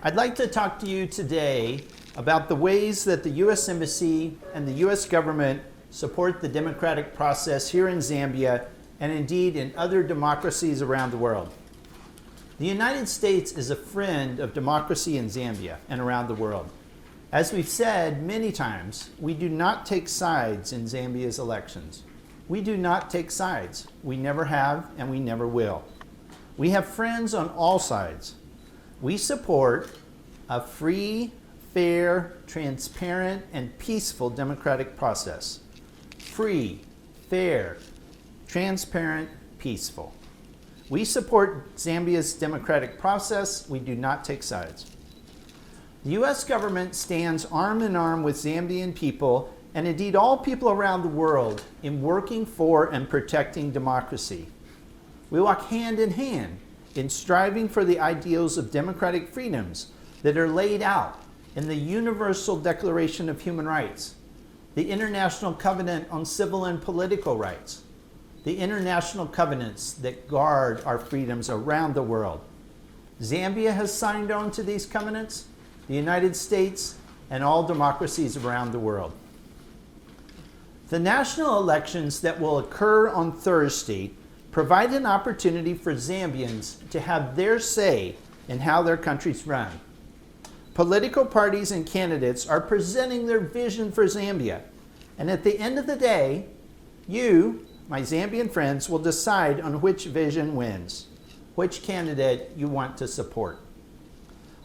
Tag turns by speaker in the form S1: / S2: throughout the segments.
S1: I'd like to talk to you today about the ways that the U.S. Embassy and the U.S. government support the democratic process here in Zambia and indeed in other democracies around the world. The United States is a friend of democracy in Zambia and around the world. As we've said many times, we do not take sides in Zambia's elections. We do not take sides. We never have and we never will. We have friends on all sides. We support a free, fair, transparent, and peaceful democratic process. Free, fair, transparent, peaceful. We support Zambia's democratic process. We do not take sides. The U.S. government stands arm in arm with Zambian people and indeed all people around the world in working for and protecting democracy. We walk hand in hand in striving for the ideals of democratic freedoms that are laid out in the Universal Declaration of Human Rights, the International Covenant on Civil and Political Rights, the international covenants that guard our freedoms around the world. Zambia has signed on to these covenants, the United States, and all democracies around the world. The national elections that will occur on Thursday provide an opportunity for Zambians to have their say in how their country's run. Political parties and candidates are presenting their vision for Zambia, and at the end of the day, you, my Zambian friends, will decide on which vision wins, which candidate you want to support.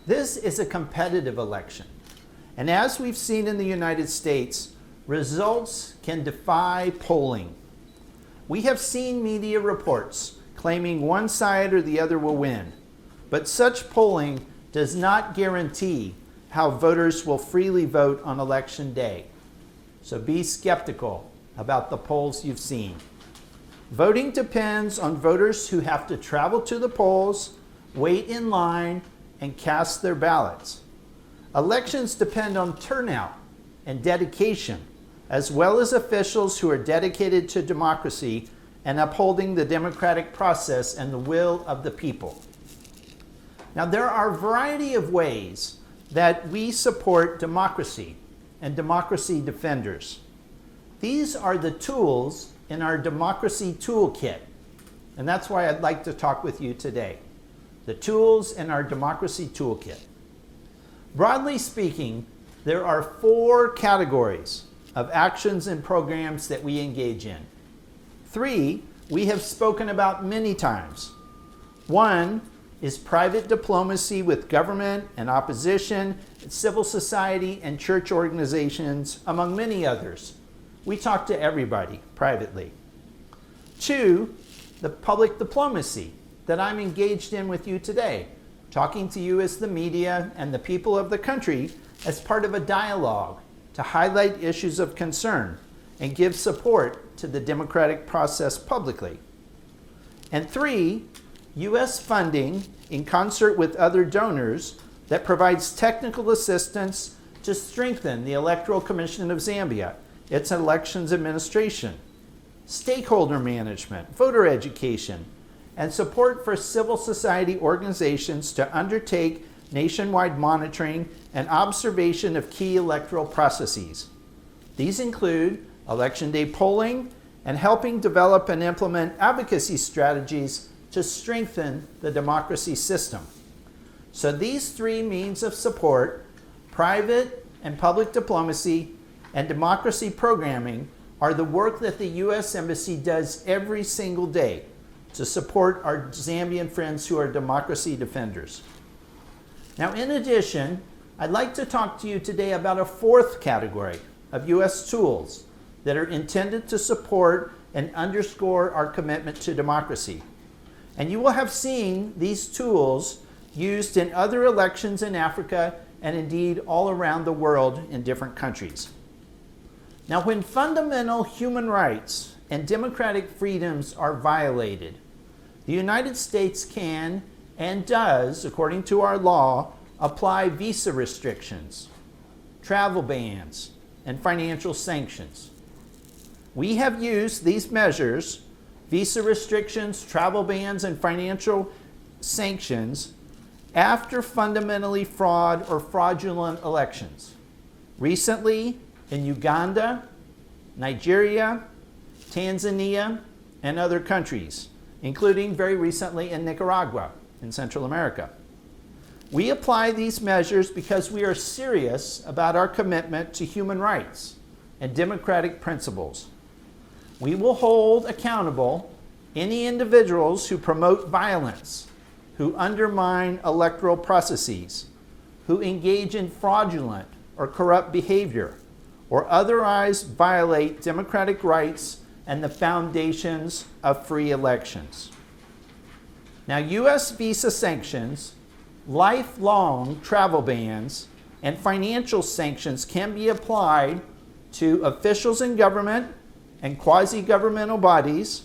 S1: This is a competitive election, and as we've seen in the United States, results can defy polling. We have seen media reports claiming one side or the other will win, but such polling does not guarantee how voters will freely vote on election day. So be skeptical about the polls you've seen. Voting depends on voters who have to travel to the polls, wait in line, and cast their ballots. Elections depend on turnout and dedication, as well as officials who are dedicated to democracy and upholding the democratic process and the will of the people. Now, there are a variety of ways that we support democracy and democracy defenders. These are the tools in our democracy toolkit, and that's why I'd like to talk with you today. The tools in our democracy toolkit. Broadly speaking, there are 4 categories of actions and programs that we engage in. 3 we have spoken about many times. 1 is private diplomacy with government and opposition, civil society and church organizations, among many others. We talk to everybody privately. 2, the public diplomacy that I'm engaged in with you today, talking to you as the media and the people of the country as part of a dialogue to highlight issues of concern and give support to the democratic process publicly. And 3, U.S. funding in concert with other donors that provides technical assistance to strengthen the Electoral Commission of Zambia, its elections administration, stakeholder management, voter education, and support for civil society organizations to undertake nationwide monitoring and observation of key electoral processes. These include election day polling and helping develop and implement advocacy strategies to strengthen the democracy system. So these 3 means of support, private and public diplomacy and democracy programming, are the work that the U.S. Embassy does every single day to support our Zambian friends who are democracy defenders. Now, in addition, I'd like to talk to you today about a 4th category of U.S. tools that are intended to support and underscore our commitment to democracy. And you will have seen these tools used in other elections in Africa and indeed all around the world in different countries. Now, when fundamental human rights and democratic freedoms are violated, the United States can and does, according to our law, apply visa restrictions, travel bans, and financial sanctions. We have used these measures, visa restrictions, travel bans, and financial sanctions, after fundamentally flawed or fraudulent elections. Recently, in Uganda, Nigeria, Tanzania, and other countries, including very recently in Nicaragua in Central America. We apply these measures because we are serious about our commitment to human rights and democratic principles. We will hold accountable any individuals who promote violence, who undermine electoral processes, who engage in fraudulent or corrupt behavior, or otherwise violate democratic rights and the foundations of free elections. Now, U.S. visa sanctions, lifelong travel bans, and financial sanctions can be applied to officials in government and quasi-governmental bodies,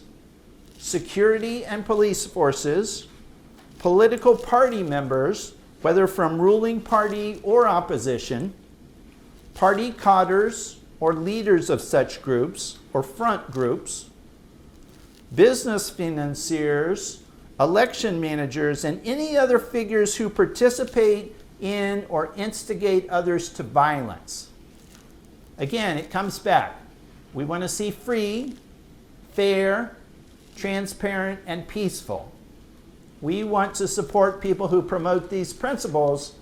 S1: security and police forces, political party members, whether from ruling party or opposition, party cadres or leaders of such groups or front groups, business financiers, election managers, and any other figures who participate in or instigate others to violence. Again, it comes back. We want to see free, fair, transparent, and peaceful. We want to support people who promote these principles,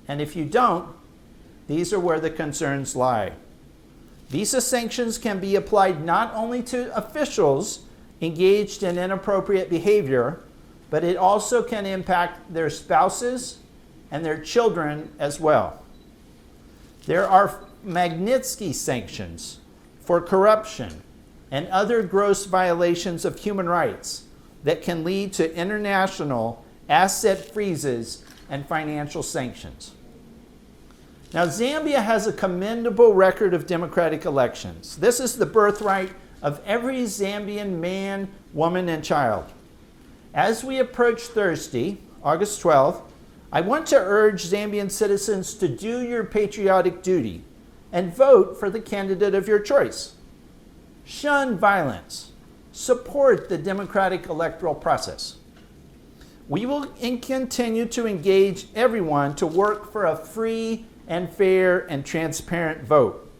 S1: and if you don't, these are where the concerns lie. Visa sanctions can be applied not only to officials engaged in inappropriate behavior, but it also can impact their spouses and their children as well. There are Magnitsky sanctions for corruption and other gross violations of human rights that can lead to international asset freezes and financial sanctions. Now, Zambia has a commendable record of democratic elections. This is the birthright of every Zambian man, woman, and child. As we approach Thursday, August 12th, I want to urge Zambian citizens to do your patriotic duty and vote for the candidate of your choice. Shun violence. Support the democratic electoral process. We will continue to engage everyone to work for a free and fair and transparent vote.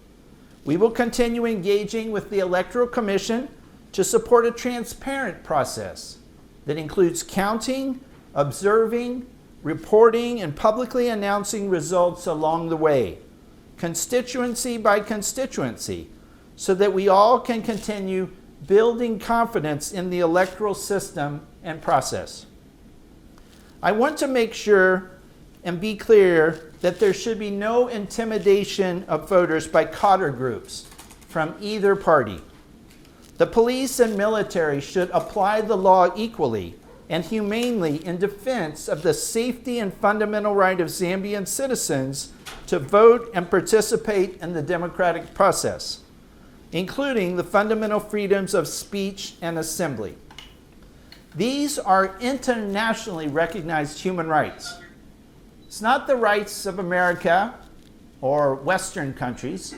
S1: We will continue engaging with the Electoral Commission to support a transparent process that includes counting, observing, reporting, and publicly announcing results along the way, constituency by constituency, so that we all can continue building confidence in the electoral system and process. I want to make sure and be clear that there should be no intimidation of voters by cadre groups from either party. The police and military should apply the law equally and humanely in defense of the safety and fundamental right of Zambian citizens to vote and participate in the democratic process, including the fundamental freedoms of speech and assembly. These are internationally recognized human rights. It's not the rights of America or Western countries.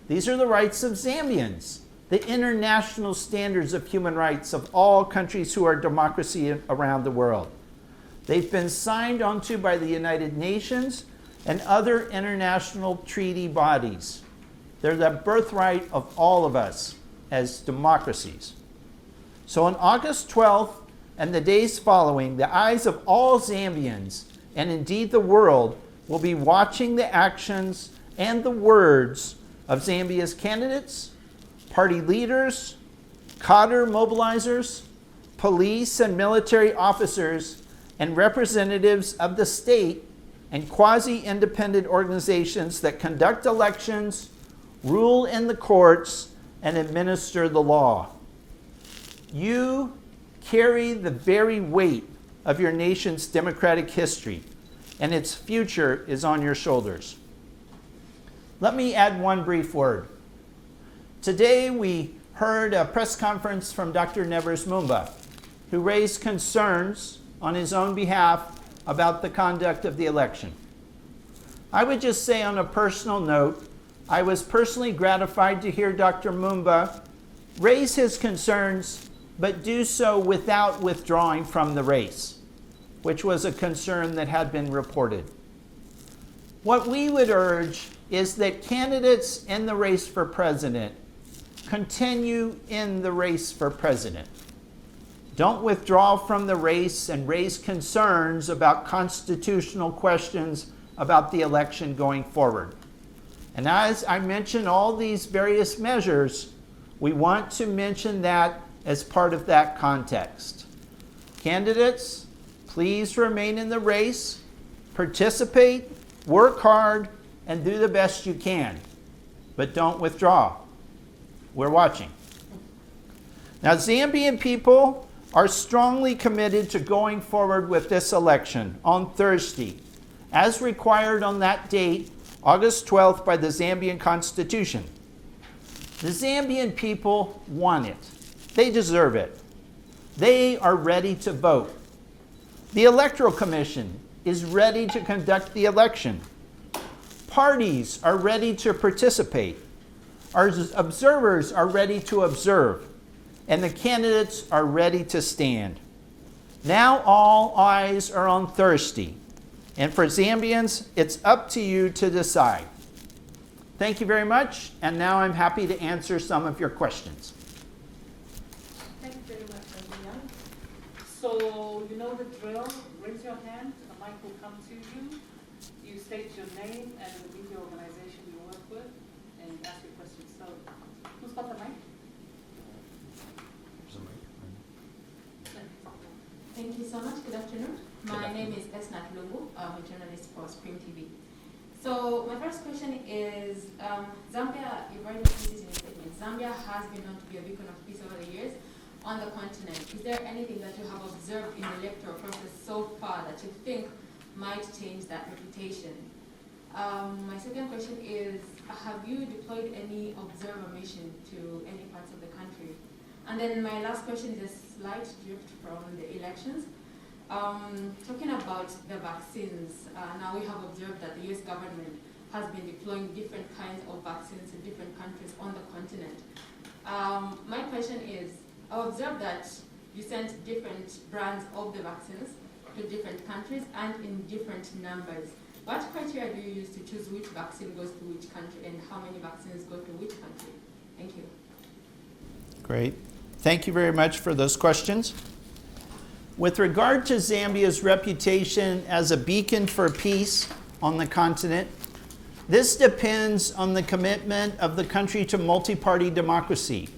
S1: These are the rights of Zambians, the international standards of human rights of all countries who are democracy around the world. They've been signed onto by the United Nations and other international treaty bodies. They're the birthright of all of us as democracies. So on August 12th and the days following, the eyes of all Zambians, and indeed the world, will be watching the actions and the words of Zambia's candidates, party leaders, cadre mobilizers, police and military officers, and representatives of the state and quasi-independent organizations that conduct elections, rule in the courts, and administer the law. You carry the very weight of your nation's democratic history, and its future is on your shoulders. Let me add one brief word. Today we heard a press conference from Dr. Nevers Mumba, who raised concerns on his own behalf about the conduct of the election. I would just say on a personal note, I was personally gratified to hear Dr. Mumba raise his concerns, but do so without withdrawing from the race. which was a concern that had been reported. What we would urge is that candidates in the race for president continue in the race for president. Don't withdraw from the race and raise concerns about constitutional questions about the election going forward. And as I mention all these various measures, we want to mention that as part of that context. Candidates, please remain in the race, participate, work hard, and do the best you can. But don't withdraw. We're watching. Now, Zambian people are strongly committed to going forward with this election on Thursday, as required on that date, August 12th, by the Zambian Constitution. The Zambian people want it. They deserve it. They are ready to vote. The Electoral Commission is ready to conduct the election. Parties are ready to participate. Our observers are ready to observe. And the candidates are ready to stand. Now all eyes are on Thursday. And for Zambians, it's up to you to decide. Thank you very much. And now I'm happy to answer some of your questions.
S2: Thank you very much, Adrian. So, you know the drill. Raise your hand. The mic will come to you. You state your name and the media organization you work with, and you ask your questions. So, who's got the mic?
S3: Thank you so much. Good afternoon. My name is Esnat Lungu. I'm a journalist for Spring TV. So my first question is, Zambia, you've already put this in your statement, Zambia has been known to be a beacon of peace over the years on the continent. Is there anything that you have observed in the electoral process so far that you think might change that reputation? My second question is, have you deployed any observer mission to any parts of the country? And then my last question is a slight drift from the elections. Talking about the vaccines, now we have observed that the US government has been deploying different kinds of vaccines in different countries on the continent. My question is, I observed that you sent different brands of the vaccines to different countries and in different numbers. What criteria do you use to choose which vaccine goes to which country and how many vaccines go to which country? Thank you.
S1: Great. Thank you very much for those questions. With regard to Zambia's reputation as a beacon for peace on the continent, this depends on the commitment of the country to multi-party democracy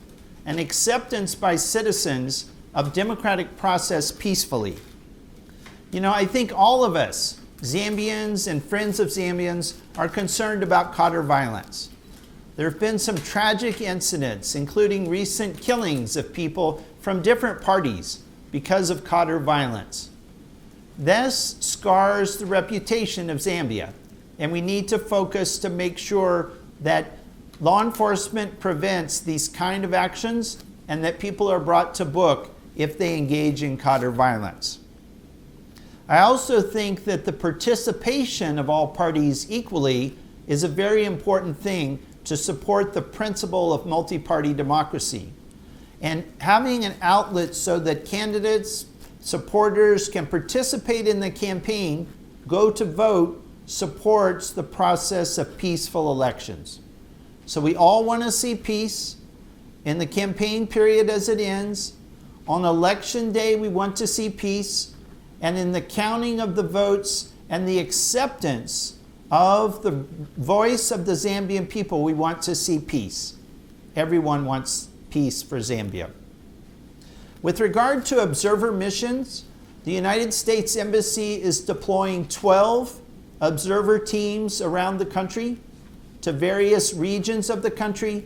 S1: and acceptance by citizens of democratic process peacefully. You know, I think all of us, Zambians and friends of Zambians, are concerned about Qatar violence. There have been some tragic incidents, including recent killings of people from different parties because of Qatar violence. This scars the reputation of Zambia, and we need to focus to make sure that law enforcement prevents these kind of actions and that people are brought to book if they engage in Qatar violence. I also think that the participation of all parties equally is a very important thing to support the principle of multi-party democracy. And having an outlet so that candidates, supporters can participate in the campaign, go to vote, supports the process of peaceful elections. So we all want to see peace in the campaign period as it ends. On election day, we want to see peace. And in the counting of the votes and the acceptance of the voice of the Zambian people, we want to see peace. Everyone wants peace for Zambia. With regard to observer missions, the United States Embassy is deploying 12 observer teams around the country to various regions of the country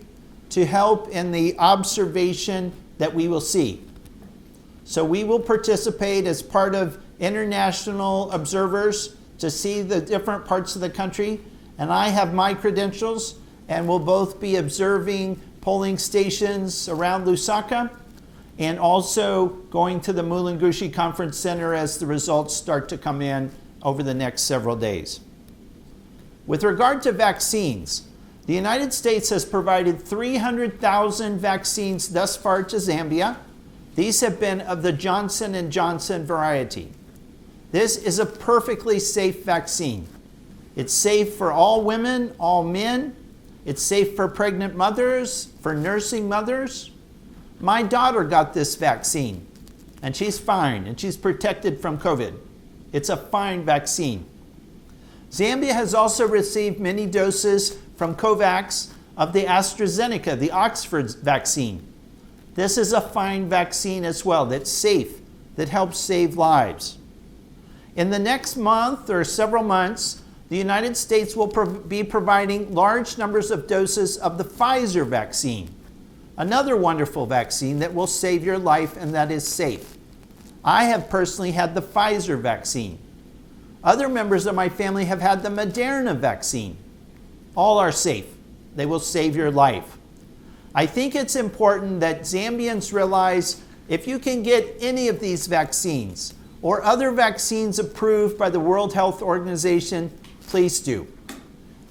S1: to help in the observation that we will see. So we will participate as part of international observers to see the different parts of the country. And I have my credentials, and we'll both be observing polling stations around Lusaka and also going to the Mulungushi Conference Center as the results start to come in over the next several days. With regard to vaccines, the United States has provided 300,000 vaccines thus far to Zambia. These have been of the Johnson & Johnson variety. This is a perfectly safe vaccine. It's safe for all women, all men. It's safe for pregnant mothers, for nursing mothers. My daughter got this vaccine, and she's fine, and she's protected from COVID. It's a fine vaccine. Zambia has also received many doses from COVAX of the AstraZeneca, the Oxford vaccine. This is a fine vaccine as well, that's safe, that helps save lives. In the next month or several months, the United States will be providing large numbers of doses of the Pfizer vaccine, another wonderful vaccine that will save your life and that is safe. I have personally had the Pfizer vaccine. Other members of my family have had the Moderna vaccine. All are safe. They will save your life. I think it's important that Zambians realize if you can get any of these vaccines or other vaccines approved by the World Health Organization, please do.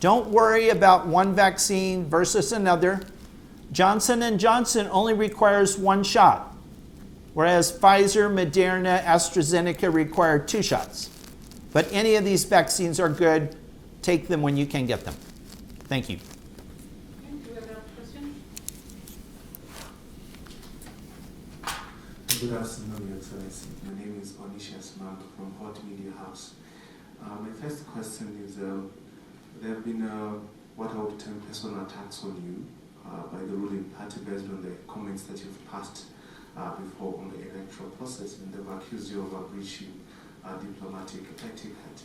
S1: Don't worry about one vaccine versus another. Johnson & Johnson only requires one shot, whereas Pfizer, Moderna, AstraZeneca require 2 shots. But any of these vaccines are good. Take them when you can get them. Thank you.
S2: Okay, do we have a question?
S4: Good afternoon, Your Excellency. My name is Onisius Mark from Hot Media House. My first question is, there have been what I would term personal attacks on you by the ruling party based on the comments that you've passed before on the electoral process, and they've accused you of breaching diplomatic etiquette.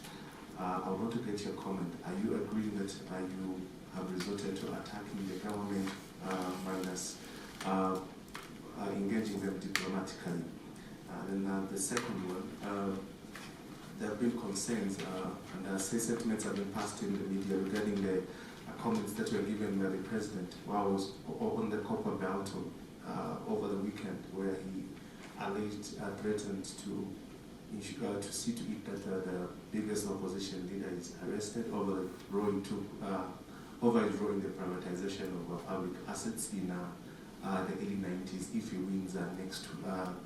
S4: I would want to get your comment. Are you agreeing that you have resorted to attacking the government minus engaging them diplomatically? Then the second one, there have been concerns and statements have been passed in the media regarding the comments that were given by the president while I was on the Copper Belt over the weekend, where he alleged threatened to see to it that the biggest opposition leader is arrested over his role in the privatization of public assets in the early 90s if he wins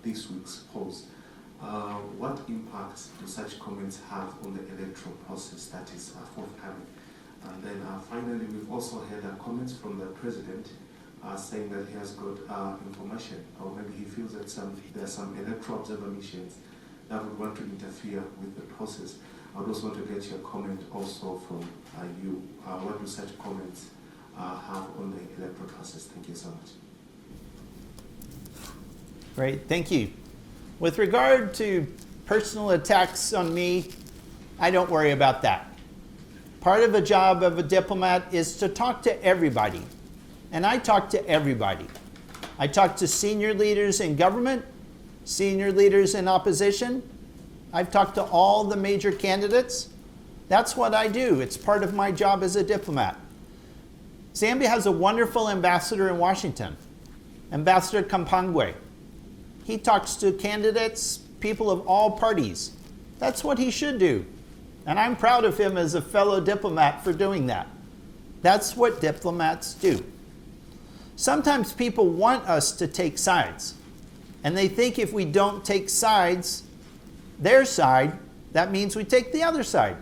S4: this week's polls. What impact do such comments have on the electoral process that is forthcoming? And then finally, we've also heard comments from the president saying that he has got information, or maybe he feels that there are some electoral observer missions that would want to interfere with the process. I would also want to get your comment also from you. What do such comments have on the electoral process? Thank you so much.
S1: Great, thank you. With regard to personal attacks on me, I don't worry about that. Part of the job of a diplomat is to talk to everybody. And I talk to everybody. I talk to senior leaders in government, senior leaders in opposition. I've talked to all the major candidates. That's what I do. It's part of my job as a diplomat. Zambia has a wonderful ambassador in Washington, Ambassador Kampangwe. He talks to candidates, people of all parties. That's what he should do. And I'm proud of him as a fellow diplomat for doing that. That's what diplomats do. Sometimes people want us to take sides. And they think if we don't take sides, their side, that means we take the other side.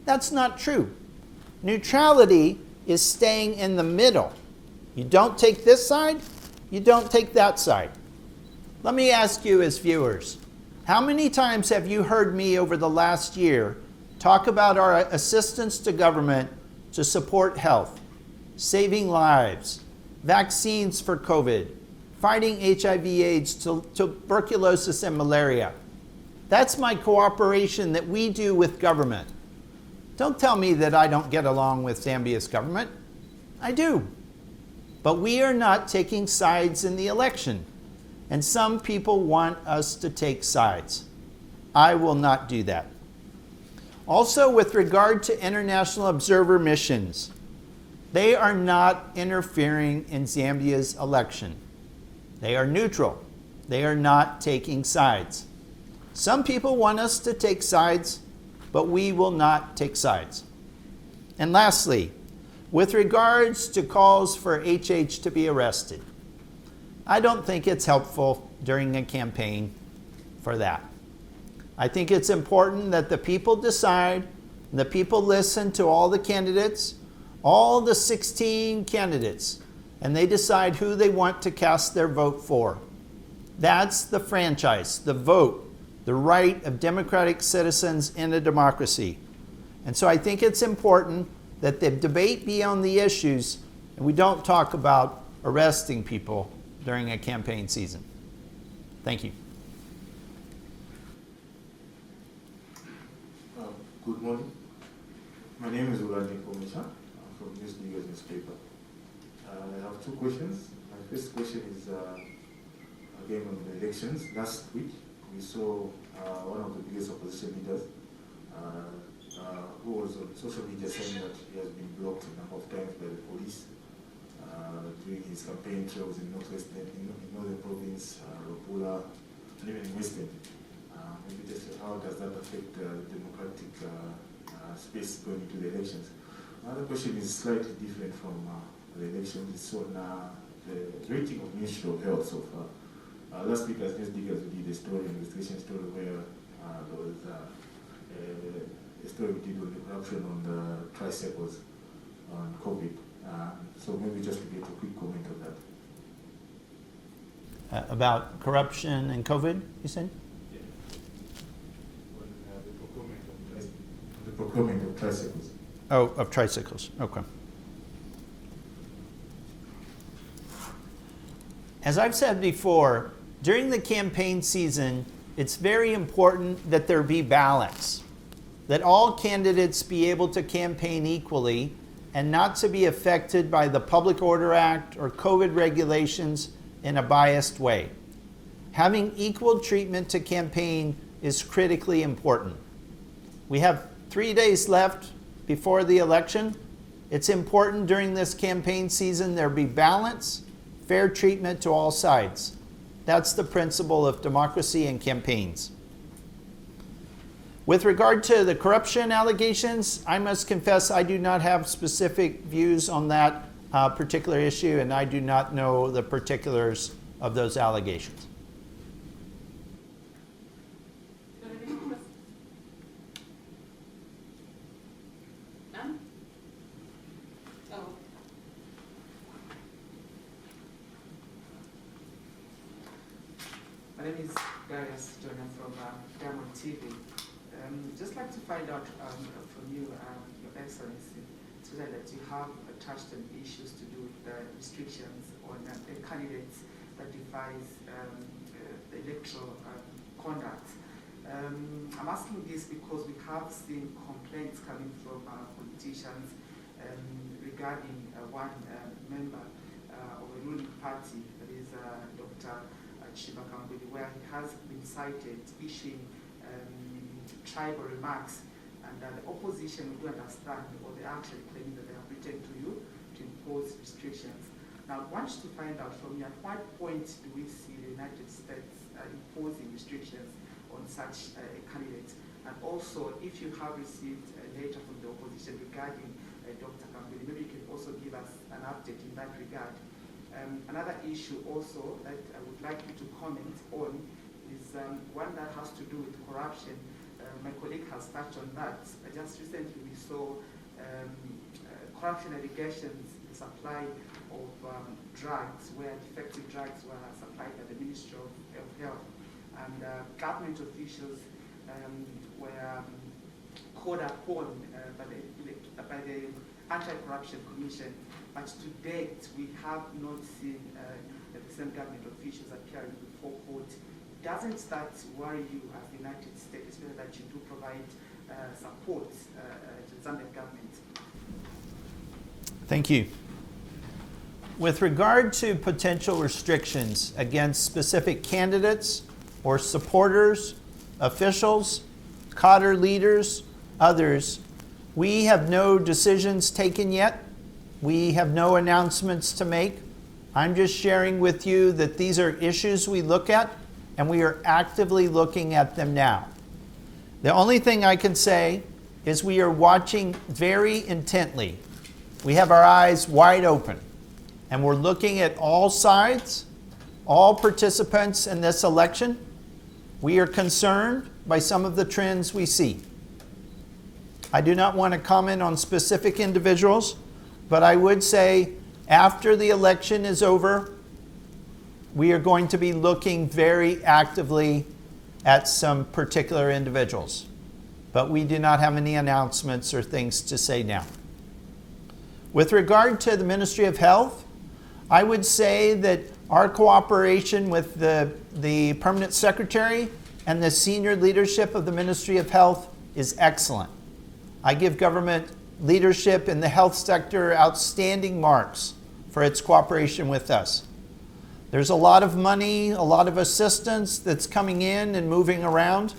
S1: That's not true. Neutrality is staying in the middle. You don't take this side, you don't take that side. Let me ask you as viewers, how many times have you heard me over the last year talk about our assistance to government to support health, saving lives, vaccines for COVID, fighting HIV/AIDS, tuberculosis, and malaria? That's my cooperation that we do with government. Don't tell me that I don't get along with Zambia's government. I do. But we are not taking sides in the election. And some people want us to take sides. I will not do that. Also, with regard to international observer missions, they are not interfering in Zambia's election. They are neutral. They are not taking sides. Some people want us to take sides, but we will not take sides. And lastly, with regards to calls for HH to be arrested, I don't think it's helpful during a campaign for that. I think it's important that the people decide, and the people listen to all the candidates, all the 16 candidates, and they decide who they want to cast their vote for. That's the franchise, the vote, the right of democratic citizens in a democracy. And so I think it's important that the debate be on the issues, and we don't talk about arresting people during a campaign season. Thank you.
S4: Good morning. My name is Ulani Komisha. I'm from News Leaders newspaper. I have two questions. My first question is again on the elections. Last week, we saw one of the biggest opposition leaders who was on social media saying that he has been blocked a number of times by the police during his campaign trails in northern province, Rupula, and even in Western. Maybe just how does that affect the democratic space going into the elections? Another question is slightly different from the elections. It's on the rating of Ministry of Health so far. Last week, as News Diggers, we did a story, an investigation story where there was a story we did on the corruption on the tricycles on COVID. So maybe just to get a quick comment on that.
S1: About corruption and COVID, you said?
S4: Yeah. On the procurement of tricycles.
S1: Oh, of tricycles, okay. As I've said before, during the campaign season, it's very important that there be balance, that all candidates be able to campaign equally and not to be affected by the Public Order Act or COVID regulations in a biased way. Having equal treatment to campaign is critically important. We have 3 days left before the election. It's important during this campaign season there be balance, fair treatment to all sides. That's the principle of democracy and campaigns. With regard to the corruption allegations, I must confess I do not have specific views on that particular issue, and I do not know the particulars of those allegations.
S2: None? Oh.
S5: My name is Darius Jonah from Diamond TV. Just like to find out from you, Your Excellency, so that you have touched on issues to do with the restrictions on the candidates that defies the electoral conduct. I'm asking this because we have seen complaints coming from politicians regarding one member of a ruling party, that is Dr. where he has been cited issuing tribal remarks, and the opposition would understand, or they actually claim that they have written to you to impose restrictions. Now, I want to find out from you, at what point do we see the United States imposing restrictions on such a candidate? And also, if you have received a letter from the opposition regarding Dr. Kambili, maybe you can also give us an update in that regard. Another issue also that I would like you to comment on is one that has to do with corruption. My colleague has touched on that. Just recently we saw corruption allegations in the supply of drugs, where defective drugs were supplied by the Ministry of Health. And government officials were called upon by the Anti-Corruption Commission. But to date, we have not seen the same government officials appearing before court. Doesn't that worry you as the United States, especially that you do provide support to the Zambian government?
S1: Thank you. With regard to potential restrictions against specific candidates or supporters, officials, cadre leaders, others, we have no decisions taken yet. We have no announcements to make. I'm just sharing with you that these are issues we look at, and we are actively looking at them now. The only thing I can say is we are watching very intently. We have our eyes wide open, and we're looking at all sides, all participants in this election. We are concerned by some of the trends we see. I do not want to comment on specific individuals, but I would say after the election is over, we are going to be looking very actively at some particular individuals. But we do not have any announcements or things to say now. With regard to the Ministry of Health, I would say that our cooperation with the Permanent Secretary and the senior leadership of the Ministry of Health is excellent. I give government leadership in the health sector outstanding marks for its cooperation with us. There's a lot of money, a lot of assistance that's coming in and moving around.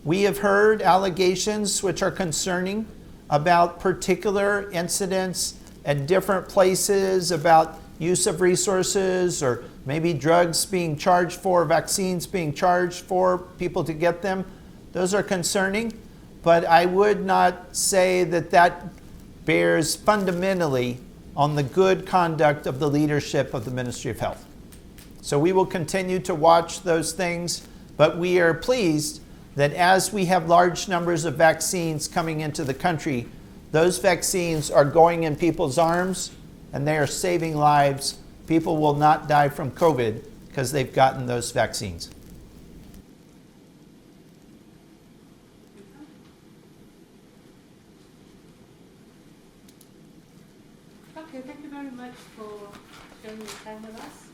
S1: We have heard allegations which are concerning about particular incidents at different places about use of resources or maybe drugs being charged for, vaccines being charged for people to get them. Those are concerning, but I would not say that that bears fundamentally on the good conduct of the leadership of the Ministry of Health. So we will continue to watch those things, but we are pleased that as we have large numbers of vaccines coming into the country, those vaccines are going in people's arms and they are saving lives. People will not die from COVID because they've gotten those vaccines.
S2: Okay, thank you very much for sharing your time with us.